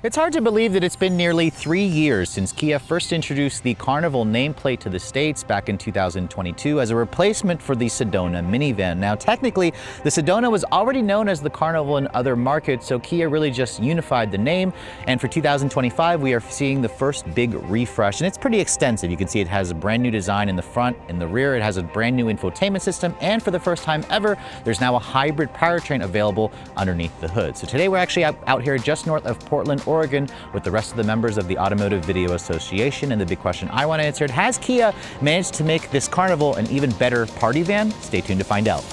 It's hard to believe that it's been nearly 3 years since Kia first introduced the Carnival nameplate to the States back in 2022 as a replacement for the Sedona minivan. Now, technically, the Sedona was already known as the Carnival in other markets, so Kia really just unified the name. And for 2025, we are seeing the first big refresh, and it's pretty extensive. You can see it has a brand new design in the front. In the rear, it has a brand new infotainment system, and for the first time ever, there's now a hybrid powertrain available underneath the hood. So today, we're actually out here just north of Portland, Oregon, with the rest of the members of the Automotive Video Association. And the big question I want answered: has Kia managed to make this Carnival an even better party van? Stay tuned to find out.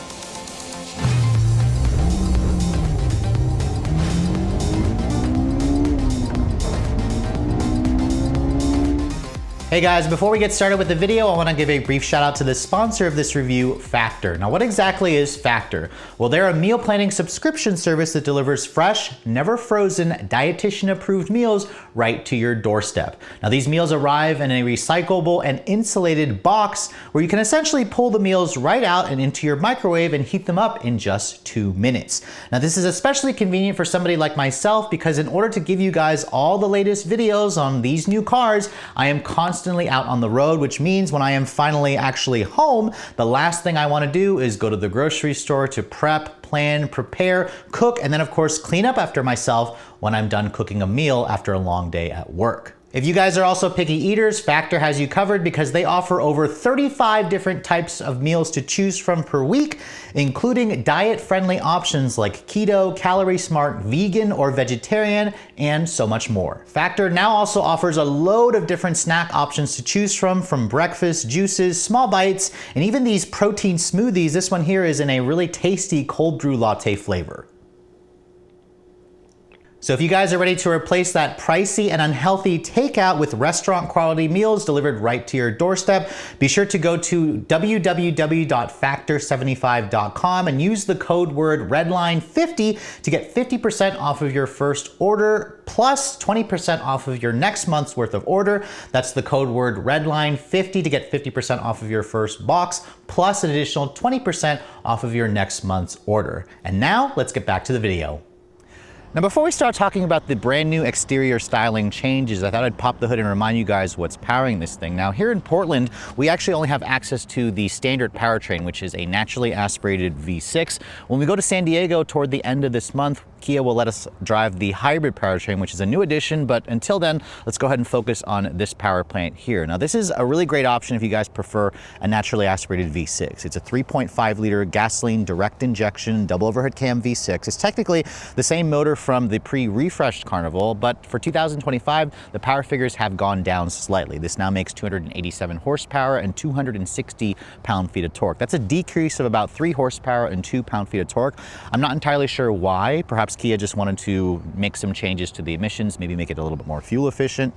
Hey guys, before we get started with the video, I want to give a brief shout out to the sponsor of this review, Factor. Now, what exactly is Factor? Well, they're a meal planning subscription service that delivers fresh, never frozen, dietitian approved meals right to your doorstep. Now, these meals arrive in a recyclable and insulated box where you can essentially pull the meals right out and into your microwave and heat them up in just 2 minutes. Now, this is especially convenient for somebody like myself because in order to give you guys all the latest videos on these new cars, I am constantly out on the road, which means when I am finally actually home, the last thing I want to do is go to the grocery store to prep, plan, prepare, cook, and then of course clean up after myself when I'm done cooking a meal after a long day at work. If you guys are also picky eaters, Factor has you covered because they offer over 35 different types of meals to choose from per week, including diet-friendly options like keto, calorie smart, vegan, or vegetarian, and so much more. Factor now also offers a load of different snack options to choose from breakfast, juices, small bites, and even these protein smoothies. This one here is in a really tasty cold brew latte flavor. So if you guys are ready to replace that pricey and unhealthy takeout with restaurant quality meals delivered right to your doorstep, be sure to go to www.factor75.com and use the code word Redline50 to get 50% off of your first order plus 20% off of your next month's worth of order. That's the code word Redline50 to get 50% off of your first box plus an additional 20% off of your next month's order. And now let's get back to the video. Now, before we start talking about the brand new exterior styling changes, I thought I'd pop the hood and remind you guys what's powering this thing. Now, here in Portland, we actually only have access to the standard powertrain, which is a naturally aspirated V6. When we go to San Diego toward the end of this month, Kia will let us drive the hybrid powertrain, which is a new addition, but until then, let's go ahead and focus on this power plant here. Now, this is a really great option if you guys prefer a naturally aspirated V6. It's a 3.5 liter gasoline direct injection double overhead cam V6. It's technically the same motor from the pre-refreshed Carnival, but for 2025, the power figures have gone down slightly. This now makes 287 horsepower and 260 pound-feet of torque. That's a decrease of about 3 horsepower and 2 pound-feet of torque. I'm not entirely sure why. Perhaps Kia just wanted to make some changes to the emissions, maybe make it a little bit more fuel efficient.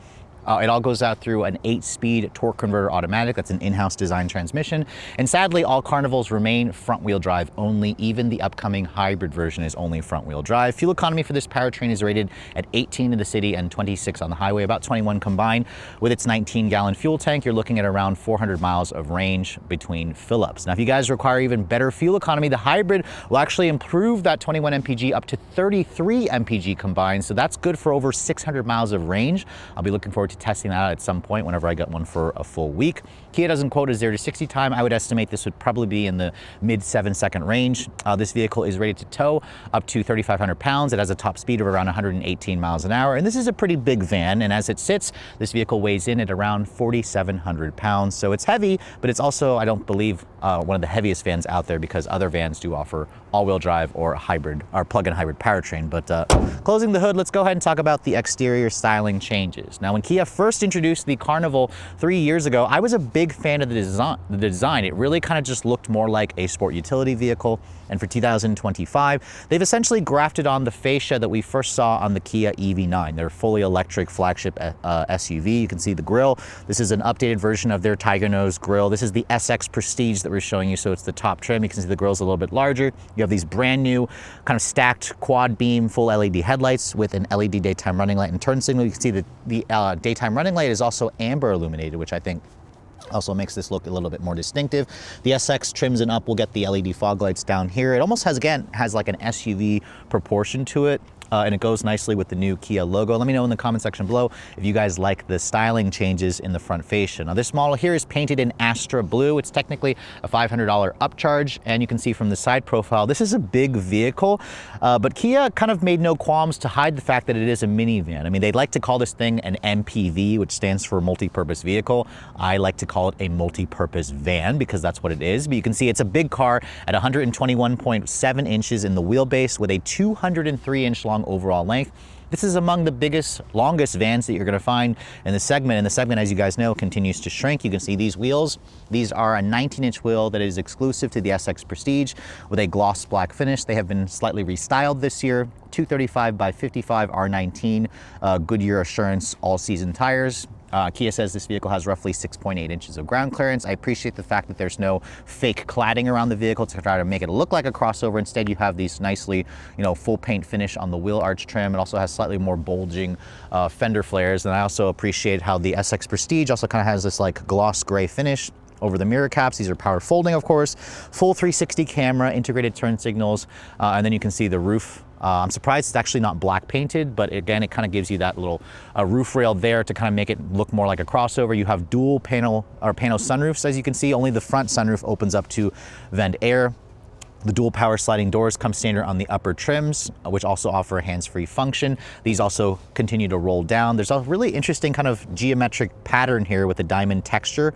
It all goes out through an 8-speed torque converter automatic. That's an in-house design transmission. And sadly, all Carnivals remain front-wheel drive only. Even the upcoming hybrid version is only front-wheel drive. Fuel economy for this powertrain is rated at 18 in the city and 26 on the highway, about 21 combined. With its 19-gallon fuel tank, you're looking at around 400 miles of range between fill-ups. Now, if you guys require even better fuel economy, the hybrid will actually improve that 21 mpg up to 33 mpg combined. So that's good for over 600 miles of range. I'll be looking forward to testing that out at some point whenever I get one for a full week. Kia doesn't quote a 0 to 60 time. I would estimate this would probably be in the mid 7-second range. This vehicle is rated to tow up to 3,500 pounds. It has a top speed of around 118 miles an hour. And this is a pretty big van. And as it sits, this vehicle weighs in at around 4,700 pounds. So it's heavy, but it's also, I don't believe, one of the heaviest vans out there because other vans do offer all-wheel drive or hybrid or plug-in hybrid powertrain. But closing the hood, let's go ahead and talk about the exterior styling changes. Now, when Kia first introduced the Carnival 3 years ago, I was a big fan of the design. It really kind of just looked more like a sport utility vehicle. And for 2025, they've essentially grafted on the fascia that we first saw on the Kia EV9, their fully electric flagship SUV. You can see the grille. This is an updated version of their Tiger Nose grille. This is the SX Prestige that we're showing you, so it's the top trim. You can see the grille's a little bit larger. You have these brand new kind of stacked quad beam full LED headlights with an LED daytime running light and turn signal. You can see that the daytime running light is also amber illuminated, which I think also makes this look a little bit more distinctive. The SX trims and up. We'll get the LED fog lights down here. It almost has, again, like an SUV proportion to it. and it goes nicely with the new Kia logo. Let me know in the comment section below if you guys like the styling changes in the front fascia. Now this model here is painted in Astra Blue. It's technically a $500 upcharge, and you can see from the side profile, this is a big vehicle, but Kia kind of made no qualms to hide the fact that it is a minivan. I mean, they'd like to call this thing an MPV, which stands for multi-purpose vehicle. I like to call it a multi-purpose van because that's what it is. But you can see it's a big car at 121.7 inches in the wheelbase with a 203-inch long overall length. This is among the biggest, longest vans that you're going to find in the segment. And the segment, as you guys know, continues to shrink. You can see these wheels. These are a 19-inch wheel that is exclusive to the SX Prestige with a gloss black finish. They have been slightly restyled this year. 235 by 55 R19 Goodyear Assurance all-season tires. Kia says this vehicle has roughly 6.8 inches of ground clearance. I appreciate the fact that there's no fake cladding around the vehicle to try to make it look like a crossover. Instead, you have these nicely, full paint finish on the wheel arch trim. It also has slightly more bulging fender flares. And I also appreciate how the SX Prestige also kind of has this like gloss gray finish over the mirror caps. These are power folding, of course, full 360 camera, integrated turn signals, and then you can see the roof. I'm surprised it's actually not black painted, but again, it kind of gives you that little roof rail there to kind of make it look more like a crossover. You have dual panel sunroofs, as you can see. Only the front sunroof opens up to vent air. The dual power sliding doors come standard on the upper trims, which also offer a hands-free function. These also continue to roll down. There's a really interesting kind of geometric pattern here with the diamond texture,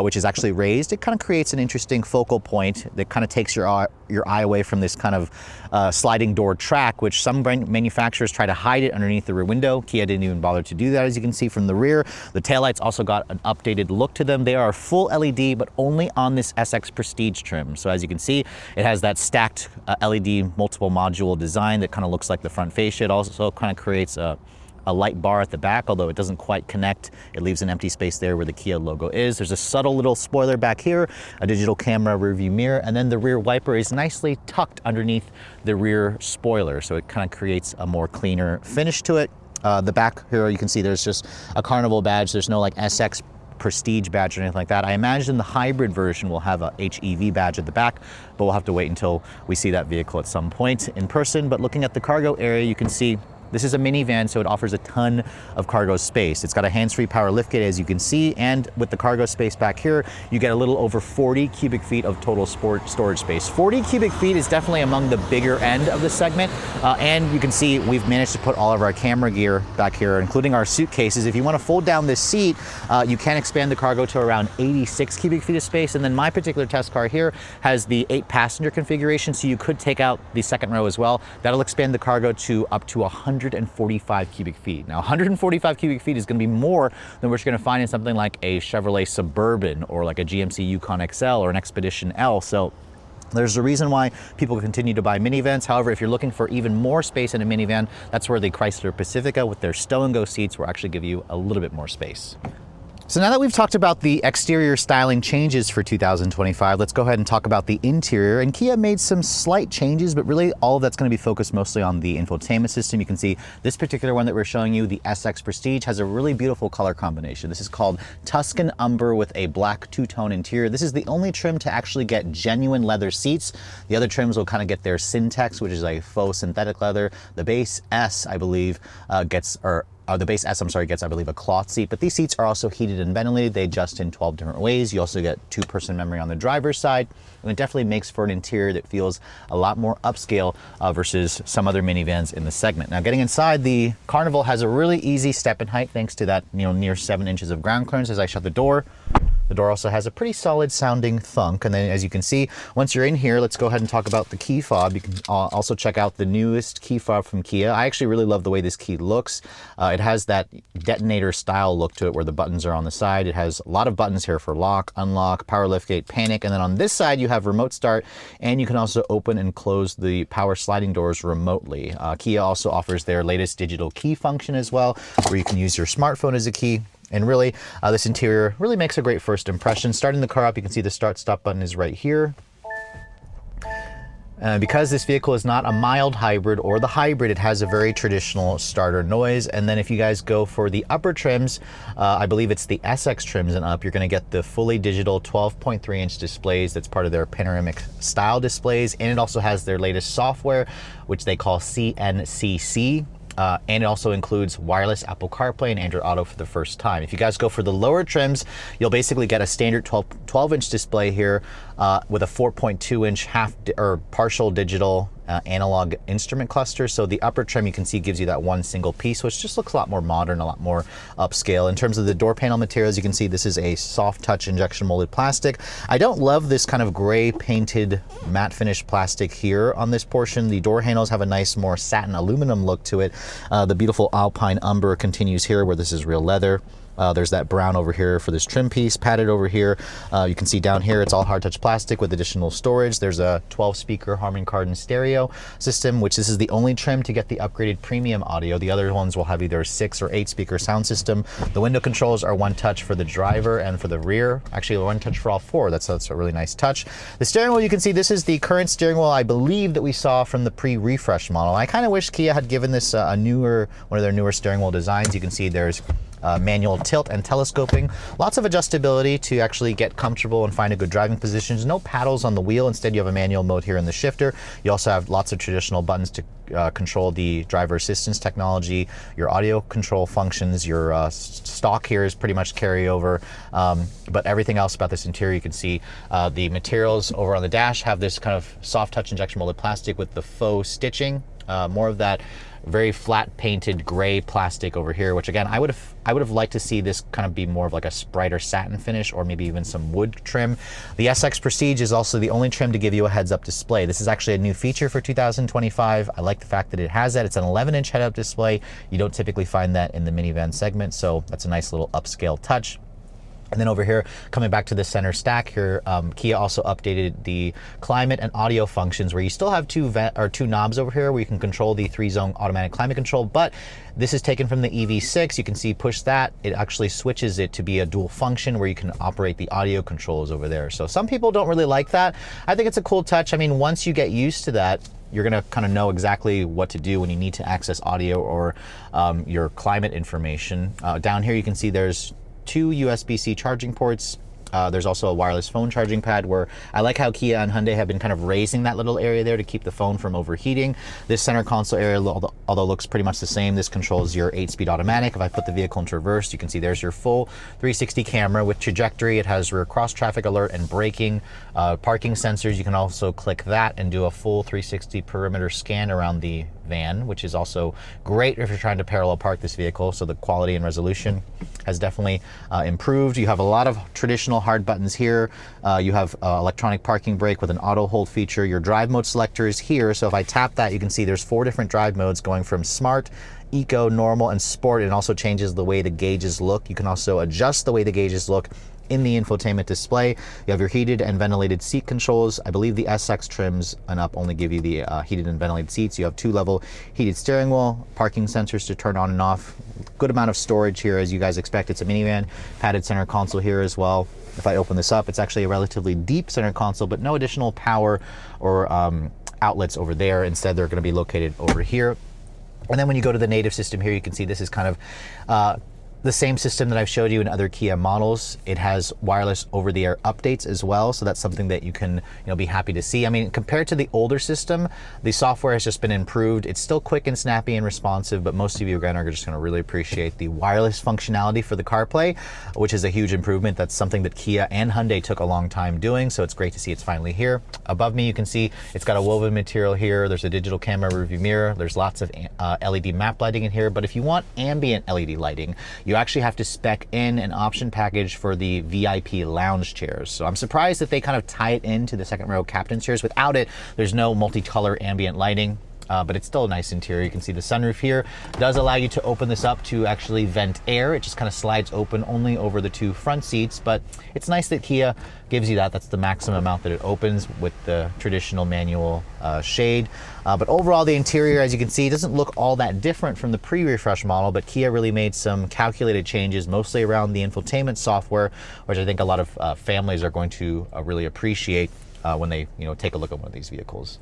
which is actually raised. It kind of creates an interesting focal point that kind of takes your eye away from this kind of sliding door track, which some manufacturers try to hide it underneath the rear window. Kia didn't even bother to do that, as you can see from the rear. The taillights also got an updated look to them. They are full LED, but only on this SX Prestige trim. So as you can see, it has that stacked LED multiple module design that kind of looks like the front fascia. It also kind of creates a light bar at the back, although it doesn't quite connect. It leaves an empty space there where the Kia logo is. There's a subtle little spoiler back here, a digital camera rear view mirror, and then the rear wiper is nicely tucked underneath the rear spoiler. So it kind of creates a more cleaner finish to it. The back here, you can see there's just a Carnival badge. There's no like SX Prestige badge or anything like that. I imagine the hybrid version will have a HEV badge at the back, but we'll have to wait until we see that vehicle at some point in person. But looking at the cargo area, you can see this is a minivan, so it offers a ton of cargo space. It's got a hands-free power liftgate, as you can see, and with the cargo space back here, you get a little over 40 cubic feet of total storage space. 40 cubic feet is definitely among the bigger end of the segment, and you can see we've managed to put all of our camera gear back here, including our suitcases. If you want to fold down this seat, you can expand the cargo to around 86 cubic feet of space, and then my particular test car here has the 8-passenger configuration, so you could take out the second row as well. That'll expand the cargo to up to 145 cubic feet. Now, 145 cubic feet is going to be more than what you're going to find in something like a Chevrolet Suburban or like a GMC Yukon XL or an Expedition L. So there's a reason why people continue to buy minivans. However, if you're looking for even more space in a minivan, that's where the Chrysler Pacifica with their stow and go seats will actually give you a little bit more space. So now that we've talked about the exterior styling changes for 2025, let's go ahead and talk about the interior. And Kia made some slight changes, but really all of that's going to be focused mostly on the infotainment system. You can see this particular one that we're showing you, the SX Prestige, has a really beautiful color combination. This is called Tuscan Umber with a black two-tone interior. This is the only trim to actually get genuine leather seats. The other trims will kind of get their Syntex, which is a faux synthetic leather. The base S, I believe, the base S, gets, I believe, a cloth seat, but these seats are also heated and ventilated. They adjust in 12 different ways. You also get 2-person memory on the driver's side, and it definitely makes for an interior that feels a lot more upscale versus some other minivans in the segment. Now, getting inside, the Carnival has a really easy step in height thanks to that near 7 inches of ground clearance. As I shut the door also has a pretty solid sounding thunk. And then as you can see, once you're in here, let's go ahead and talk about the key fob. You can also check out the newest key fob from Kia. I actually really love the way this key looks. It has that detonator style look to it where the buttons are on the side. It has a lot of buttons here for lock, unlock, power liftgate, panic. And then on this side, you have remote start, and you can also open and close the power sliding doors remotely. Kia also offers their latest digital key function as well, where you can use your smartphone as a key. And really, this interior really makes a great first impression. Starting the car up, you can see the start-stop button is right here. Because this vehicle is not a mild hybrid or the hybrid, it has a very traditional starter noise. And then if you guys go for the upper trims, I believe it's the SX trims and up, you're gonna get the fully digital 12.3-inch displays. That's part of their panoramic style displays. And it also has their latest software, which they call CNCC. And it also includes wireless Apple CarPlay and Android Auto for the first time. If you guys go for the lower trims, you'll basically get a standard 12-inch display here with a 4.2-inch partial digital analog instrument cluster. So the upper trim you can see gives you that one single piece, which just looks a lot more modern, a lot more upscale. In terms of the door panel materials, you can see this is a soft touch injection molded plastic. I don't love this kind of gray painted matte finish plastic here on this portion. The door handles have a nice more satin aluminum look to it. The beautiful Alpine umber continues here where this is real leather. There's that brown over here for this trim piece, padded over here. You can see down here, it's all hard touch plastic with additional storage. There's a 12-speaker Harman Kardon stereo system, which this is the only trim to get the upgraded premium audio. The other ones will have either a 6 or 8-speaker sound system. The window controls are one touch for the driver and for the rear. Actually, one touch for all four. That's a really nice touch. The steering wheel, you can see this is the current steering wheel I believe that we saw from the pre-refresh model. I kind of wish Kia had given this one of their newer steering wheel designs. You can see there's manual tilt and telescoping. Lots of adjustability to actually get comfortable and find a good driving positions. No paddles on the wheel. Instead, you have a manual mode here in the shifter. You also have lots of traditional buttons to control the driver assistance technology, your audio control functions, your stock here is pretty much carryover. But everything else about this interior, you can see the materials over on the dash have this kind of soft touch injection molded plastic with the faux stitching. More of that very flat painted gray plastic over here, which again, I would have liked to see this kind of be more of like a brighter satin finish or maybe even some wood trim. The SX Prestige is also the only trim to give you a heads-up display. This is actually a new feature for 2025. I like the fact that it has that. It's an 11-inch head-up display. You don't typically find that in the minivan segment, so that's a nice little upscale touch. And then over here, coming back to the center stack here, Kia also updated the climate and audio functions where you still have two knobs over here where you can control the 3-zone automatic climate control, but this is taken from the EV6. You can see push that, it actually switches it to be a dual function where you can operate the audio controls over there. So some people don't really like that. I think it's a cool touch. I mean, once you get used to that, you're gonna kind of know exactly what to do when you need to access audio or your climate information. Down here you can see there's 2 USB-C charging ports. There's also a wireless phone charging pad where I like how Kia and Hyundai have been kind of raising that little area there to keep the phone from overheating. This center console area, although looks pretty much the same, this controls your 8-speed automatic. If I put the vehicle into reverse, you can see there's your full 360 camera with trajectory. It has rear cross traffic alert and braking, parking sensors. You can also click that and do a full 360 perimeter scan around the van, which is also great if you're trying to parallel park this vehicle. So the quality and resolution has definitely improved. You have a lot of traditional hard buttons here. You have electronic parking brake with an auto hold feature. Your drive mode selector is here. So if I tap that, you can see there's 4 different drive modes going from smart, eco, normal, and sport. It also changes the way the gauges look. You can also adjust the way the gauges look in the infotainment display. You have your heated and ventilated seat controls. I believe the SX trims and up only give you the heated and ventilated seats. You have 2-level heated steering wheel, parking sensors to turn on and off. Good amount of storage here as you guys expect. It's a minivan. Padded center console here as well. If I open this up, it's actually a relatively deep center console, but no additional power or outlets over there. Instead, they're going to be located over here. And then when you go to the native system here, you can see this is kind of the same system that I've showed you in other Kia models. It has wireless over-the-air updates as well, so that's something that you can be happy to see. I mean, compared to the older system, the software has just been improved. It's still quick and snappy and responsive, but most of you again are just going to really appreciate the wireless functionality for the CarPlay, which is a huge improvement. That's something that Kia and Hyundai took a long time doing, so it's great to see it's finally here. Above me, you can see it's got a woven material here. There's a digital camera rearview mirror. There's lots of LED map lighting in here, but if you want ambient LED lighting, you actually have to spec in an option package for the VIP lounge chairs. So I'm surprised that they kind of tie it into the second row captain chairs. Without it, there's no multicolor ambient lighting. But it's still a nice interior. You can see the sunroof here does allow you to open this up to actually vent air. It just kind of slides open only over the 2 front seats, but it's nice that Kia gives you that. That's the maximum amount that it opens with the traditional manual shade. But overall, the interior, as you can see, doesn't look all that different from the pre-refresh model, but Kia really made some calculated changes, mostly around the infotainment software, which I think a lot of families are going to really appreciate when they take a look at one of these vehicles.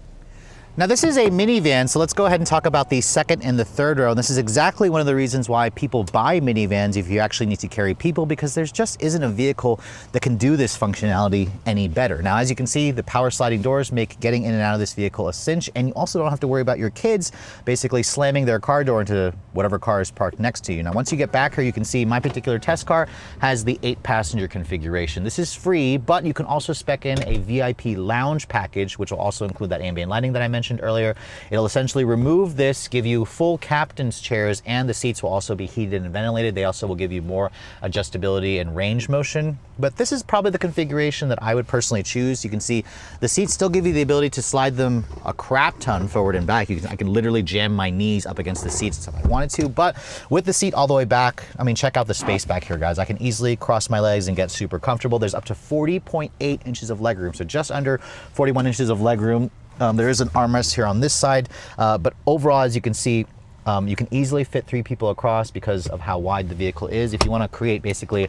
Now this is a minivan, so let's go ahead and talk about the second and the third row. And this is exactly one of the reasons why people buy minivans if you actually need to carry people, because there's just isn't a vehicle that can do this functionality any better. Now, as you can see, the power sliding doors make getting in and out of this vehicle a cinch, and you also don't have to worry about your kids basically slamming their car door into whatever car is parked next to you. Now, once you get back here, you can see my particular test car has the 8-passenger configuration. This is free, but you can also spec in a VIP lounge package, which will also include that ambient lighting that I mentioned earlier. It'll essentially remove this, give you full captain's chairs, and the seats will also be heated and ventilated. They also will give you more adjustability and range motion. But this is probably the configuration that I would personally choose. You can see the seats still give you the ability to slide them a crap ton forward and back. I can literally jam my knees up against the seats if I wanted to, but with the seat all the way back, I mean, check out the space back here, guys. I can easily cross my legs and get super comfortable. There's up to 40.8 inches of legroom, so just under 41 inches of legroom. There is an armrest here on this side, but overall, as you can see, you can easily fit 3 people across because of how wide the vehicle is. If you want to create basically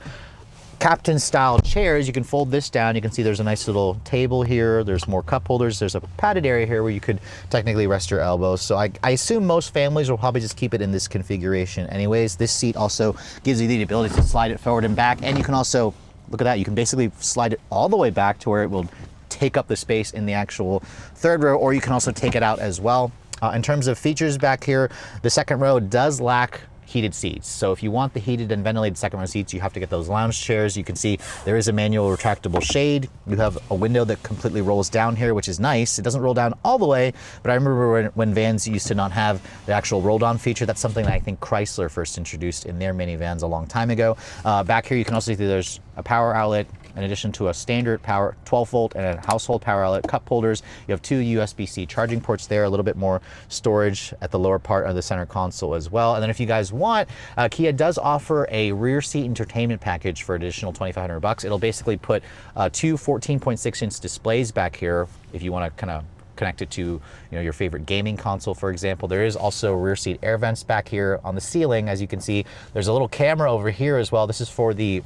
captain style chairs, you can fold this down. You can see there's a nice little table here. There's more cup holders. There's a padded area here where you could technically rest your elbows. So I assume most families will probably just keep it in this configuration anyways. This seat also gives you the ability to slide it forward and back, and you can also, look at that, you can basically slide it all the way back to where it will take up the space in the actual third row, or you can also take it out as well. In terms of features back here, the second row does lack heated seats. So if you want the heated and ventilated second row seats, you have to get those lounge chairs. You can see there is a manual retractable shade. You have a window that completely rolls down here, which is nice. It doesn't roll down all the way, but I remember when vans used to not have the actual roll down feature. That's something that I think Chrysler first introduced in their minivans a long time ago. Back here, you can also see there's a power outlet, in addition to a standard power 12 volt and a household power outlet, cup holders. You have 2 USB-C charging ports there, a little bit more storage at the lower part of the center console as well. And then if you guys want, Kia does offer a rear seat entertainment package for additional $2,500. It'll basically put 2 14.6-inch displays back here if you want to kind of connect it to your favorite gaming console, for example. There is also rear seat air vents back here on the ceiling. As you can see, there's a little camera over here as well. This is for the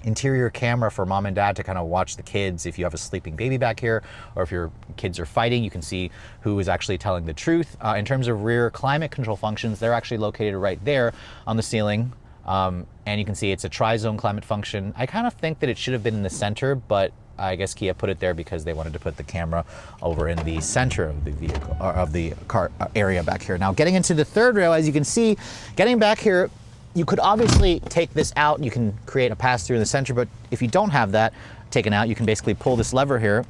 interior camera for mom and dad to kind of watch the kids. If you have a sleeping baby back here, or if your kids are fighting, you can see who is actually telling the truth. In terms of rear climate control functions, they're actually located right there on the ceiling. And you can see it's a tri-zone climate function. I kind of think that it should have been in the center, but I guess Kia put it there because they wanted to put the camera over in the center of the vehicle, or of the car area back here. Now, getting into the third row, as you can see, getting back here, you could obviously take this out. You can create a pass-through in the center, but if you don't have that taken out, you can basically pull this lever here,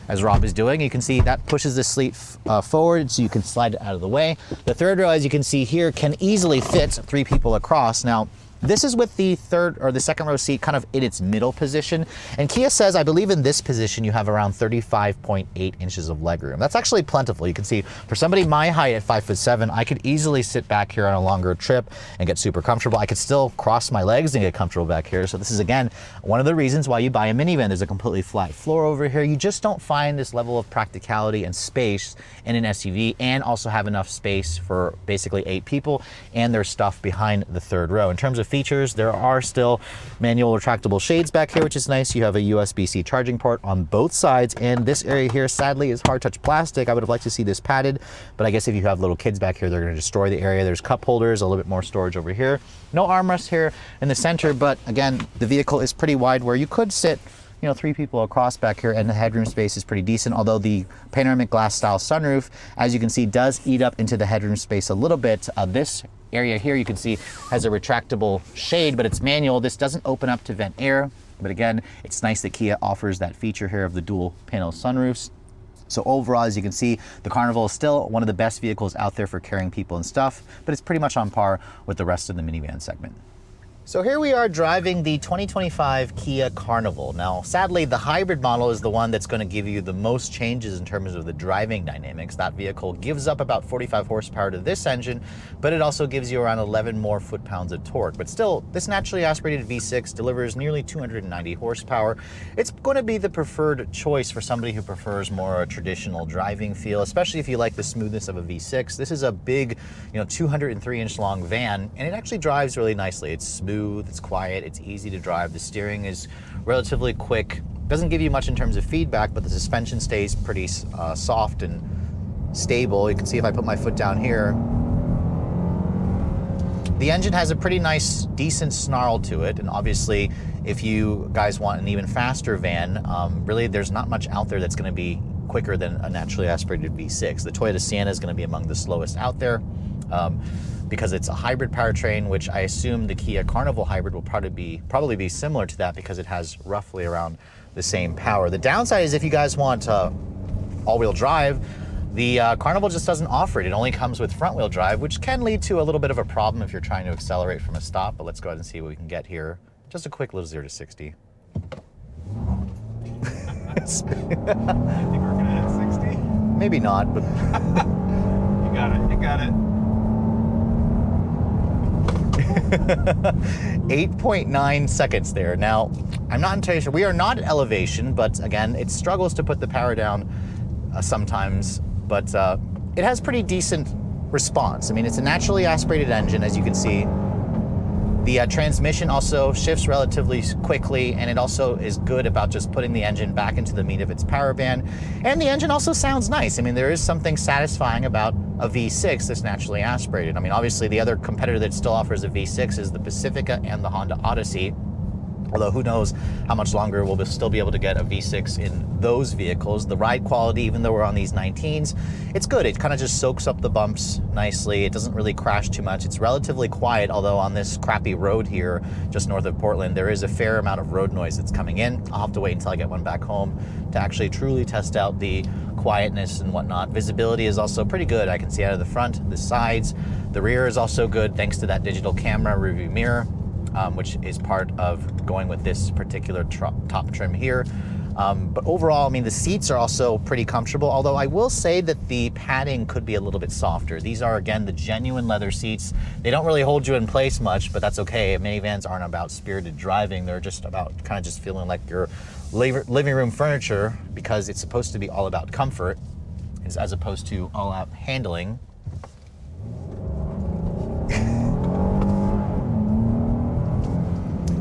as Rob is doing. You can see that pushes the seat forward, so you can slide it out of the way. The third row, as you can see here, can easily fit 3 people across. Now, this is with the third or the second row seat kind of in its middle position. And Kia says, I believe in this position, you have around 35.8 inches of legroom. That's actually plentiful. You can see for somebody my height at 5'7", I could easily sit back here on a longer trip and get super comfortable. I could still cross my legs and get comfortable back here. So this is, again, one of the reasons why you buy a minivan. There's a completely flat floor over here. You just don't find this level of practicality and space in an SUV, and also have enough space for basically 8 people, and there's stuff behind the third row. In terms of features, there are still manual retractable shades back here, which is nice. You have a USB-C charging port on both sides, and this area here sadly is hard touch plastic. I would have liked to see this padded, but I guess if you have little kids back here, they're going to destroy the area. There's cup holders, a little bit more storage over here. No armrest here in the center, but again, the vehicle is pretty wide where you could sit 3 people across back here, and the headroom space is pretty decent, although the panoramic glass style sunroof, as you can see, does eat up into the headroom space a little bit. This area here, you can see, has a retractable shade, but it's manual. This doesn't open up to vent air, but again, it's nice that Kia offers that feature here of the dual panel sunroofs. So overall, as you can see, the Carnival is still one of the best vehicles out there for carrying people and stuff, but it's pretty much on par with the rest of the minivan segment. So here we are driving the 2025 Kia Carnival. Now, sadly, the hybrid model is the one that's going to give you the most changes in terms of the driving dynamics. That vehicle gives up about 45 horsepower to this engine, but it also gives you around 11 more foot-pounds of torque. But still, this naturally aspirated V6 delivers nearly 290 horsepower. It's going to be the preferred choice for somebody who prefers more a traditional driving feel, especially if you like the smoothness of a V6. This is a big, 203-inch long van, and it actually drives really nicely. It's smooth. It's quiet, it's easy to drive. The steering is relatively quick. Doesn't give you much in terms of feedback, but the suspension stays pretty soft and stable. You can see if I put my foot down here, the engine has a pretty nice, decent snarl to it. And obviously, if you guys want an even faster van, really there's not much out there that's gonna be quicker than a naturally aspirated V6. The Toyota Sienna is gonna be among the slowest out there because it's a hybrid powertrain, which I assume the Kia Carnival hybrid will probably be similar to that because it has roughly around the same power. The downside is if you guys want all-wheel drive, the Carnival just doesn't offer it. It only comes with front-wheel drive, which can lead to a little bit of a problem if you're trying to accelerate from a stop, but let's go ahead and see what we can get here. Just a quick little 0 to 60. You think we're gonna hit 60? Maybe not, but... You got it, you got it. 8.9 seconds there. Now, I'm not entirely sure. We are not at elevation, but again, it struggles to put the power down sometimes, but it has pretty decent response. I mean, it's a naturally aspirated engine, as you can see. The transmission also shifts relatively quickly, and it also is good about just putting the engine back into the meat of its power band. And the engine also sounds nice. I mean, there is something satisfying about a V6 that's naturally aspirated. I mean, obviously the other competitor that still offers a V6 is the Pacifica and the Honda Odyssey. Although who knows how much longer we'll still be able to get a V6 in those vehicles. The ride quality, even though we're on these 19s, it's good. It kind of just soaks up the bumps nicely. It doesn't really crash too much. It's relatively quiet, although on this crappy road here, just north of Portland, there is a fair amount of road noise that's coming in. I'll have to wait until I get one back home to actually truly test out the quietness and whatnot. Visibility is also pretty good. I can see out of the front, the sides. The rear is also good thanks to that digital camera rearview mirror. Which is part of going with this particular top trim here. But overall, I mean, the seats are also pretty comfortable, although I will say that the padding could be a little bit softer. These are, again, the genuine leather seats. They don't really hold you in place much, but that's okay. Minivans aren't about spirited driving. They're just about kind of just feeling like your living room furniture, because it's supposed to be all about comfort as opposed to all out handling.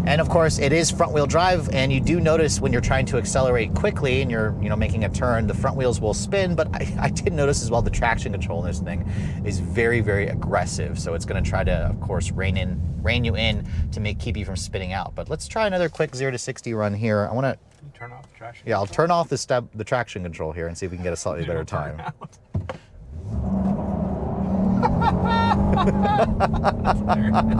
And of course, it is front wheel drive, and you do notice when you're trying to accelerate quickly and you're making a turn, the front wheels will spin, but I did notice as well the traction control in this thing is very, very aggressive. So it's gonna try to, of course, rein you in to keep you from spinning out. But let's try another quick 0 to 60 run here. I wanna... Can you turn off the traction control? I'll turn off the traction control here and see if we can get a slightly better time. That's hilarious.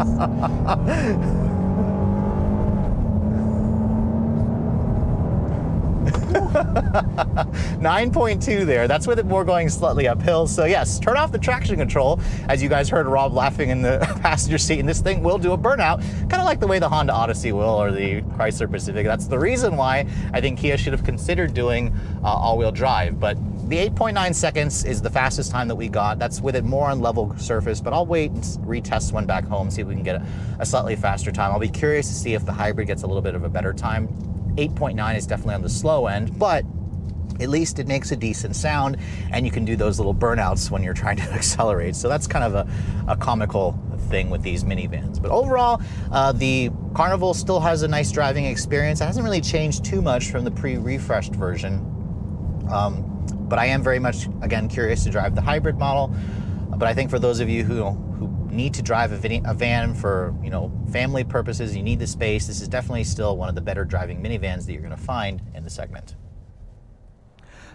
9.2 there. That's with it more going slightly uphill. So yes, turn off the traction control. As you guys heard Rob laughing in the passenger seat, and this thing will do a burnout, kind of like the way the Honda Odyssey will, or the Chrysler Pacifica. That's the reason why I think Kia should have considered doing all-wheel drive. But the 8.9 seconds is the fastest time that we got. That's with it more on level surface, but I'll wait and retest one back home, see if we can get a slightly faster time. I'll be curious to see if the hybrid gets a little bit of a better time. 8.9 is definitely on the slow end, but at least it makes a decent sound, and you can do those little burnouts when you're trying to accelerate. So that's kind of a comical thing with these minivans. But overall, the Carnival still has a nice driving experience. It hasn't really changed too much from the pre-refreshed version. But I am very much, again, curious to drive the hybrid model. But I think for those of you who need to drive a van for family purposes, you need the space, this is definitely still one of the better driving minivans that you're going to find in the segment.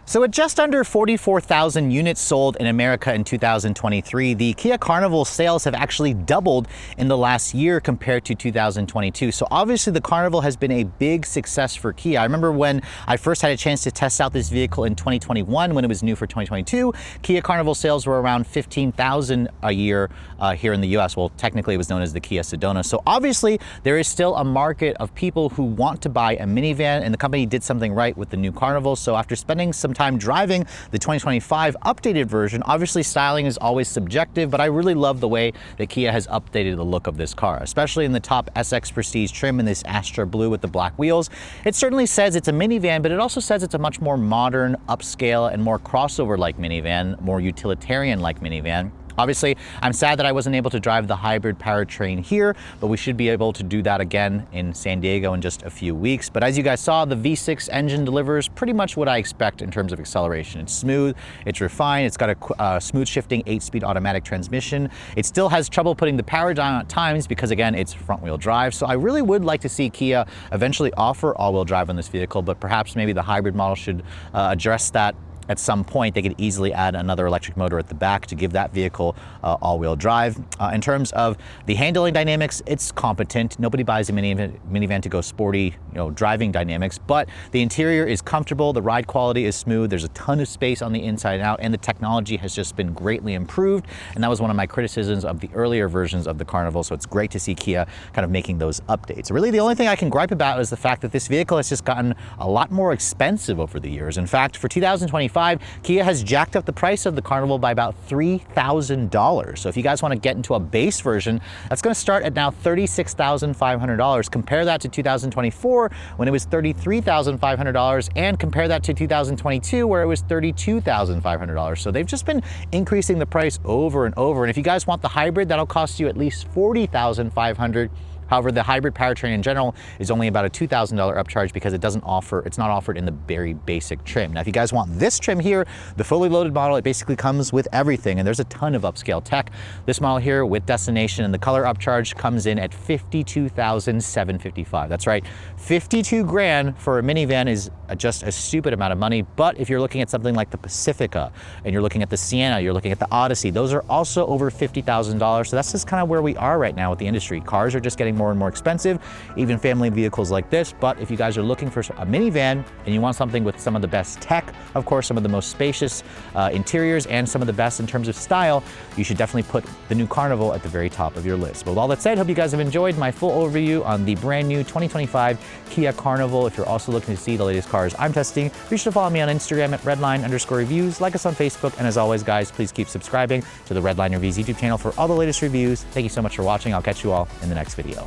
So at just under 44,000 units sold in America in 2023, the Kia Carnival sales have actually doubled in the last year compared to 2022. So obviously the Carnival has been a big success for Kia. I remember when I first had a chance to test out this vehicle in 2021, when it was new for 2022, Kia Carnival sales were around 15,000 a year here in the US. Well, technically it was known as the Kia Sedona. So obviously there is still a market of people who want to buy a minivan, and the company did something right with the new Carnival. So after spending some time driving the 2025 updated version, obviously styling is always subjective, but I really love the way that Kia has updated the look of this car, especially in the top SX Prestige trim in this Astra Blue with the black wheels. It certainly says it's a minivan, but it also says it's a much more modern, upscale, and more crossover-like minivan, more utilitarian-like minivan. Obviously, I'm sad that I wasn't able to drive the hybrid powertrain here, but we should be able to do that again in San Diego in just a few weeks. But as you guys saw, the V6 engine delivers pretty much what I expect in terms of acceleration. It's smooth, it's refined, it's got a smooth shifting 8-speed automatic transmission. It still has trouble putting the power down at times because, again, it's front-wheel drive. So I really would like to see Kia eventually offer all-wheel drive on this vehicle, but perhaps maybe the hybrid model should address that. At some point, they could easily add another electric motor at the back to give that vehicle all-wheel drive. In terms of the handling dynamics, it's competent. Nobody buys a minivan to go sporty, driving dynamics, but the interior is comfortable, the ride quality is smooth, there's a ton of space on the inside and out, and the technology has just been greatly improved, and that was one of my criticisms of the earlier versions of the Carnival, so it's great to see Kia kind of making those updates. Really, the only thing I can gripe about is the fact that this vehicle has just gotten a lot more expensive over the years. In fact, for 2025, Kia has jacked up the price of the Carnival by about $3,000. So if you guys want to get into a base version, that's going to start at now $36,500. Compare that to 2024 when it was $33,500, and compare that to 2022 where it was $32,500. So they've just been increasing the price over and over. And if you guys want the hybrid, that'll cost you at least $40,500. However, the hybrid powertrain in general is only about a $2,000 upcharge because it's not offered in the very basic trim. Now, if you guys want this trim here, the fully loaded model, it basically comes with everything, and there's a ton of upscale tech. This model here with destination and the color upcharge comes in at $52,755. That's right, 52 grand for a minivan is just a stupid amount of money. But if you're looking at something like the Pacifica, and you're looking at the Sienna, you're looking at the Odyssey, those are also over $50,000. So that's just kind of where we are right now with the industry. Cars are just getting more and more expensive, even family vehicles like this. But if you guys are looking for a minivan and you want something with some of the best tech, of course, some of the most spacious interiors, and some of the best in terms of style, you should definitely put the new Carnival at the very top of your list. But with all that said, hope you guys have enjoyed my full overview on the brand new 2025 Kia Carnival. If you're also looking to see the latest cars I'm testing, be sure to follow me on Instagram at Redline_reviews, like us on Facebook, and as always, guys, please keep subscribing to the Redline Reviews YouTube channel for all the latest reviews. Thank you so much for watching. I'll catch you all in the next video.